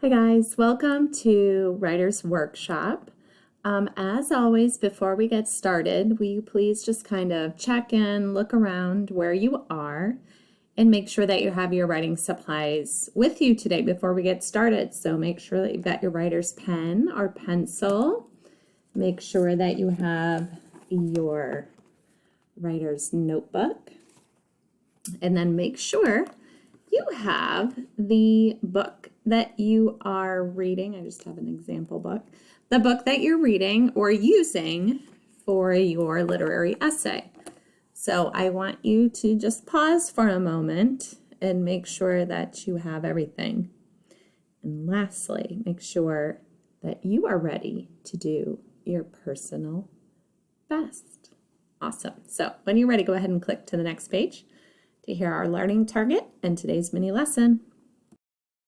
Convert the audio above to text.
Hi guys, welcome to Writer's Workshop. As always, before we get started, will you please just kind of check in, look around where you are, and make sure that you have your writing supplies with you today before we get started. So make sure that you've got your writer's pen or pencil. Make sure that you have your writer's notebook. And then make sure you have the book that you are reading. I just have an example book. The book that you're reading or using for your literary essay. So I want you to just pause for a moment and make sure that you have everything. And lastly, make sure that you are ready to do your personal best. Awesome. So when you're ready, go ahead and click to the next page to hear our learning target and today's mini lesson.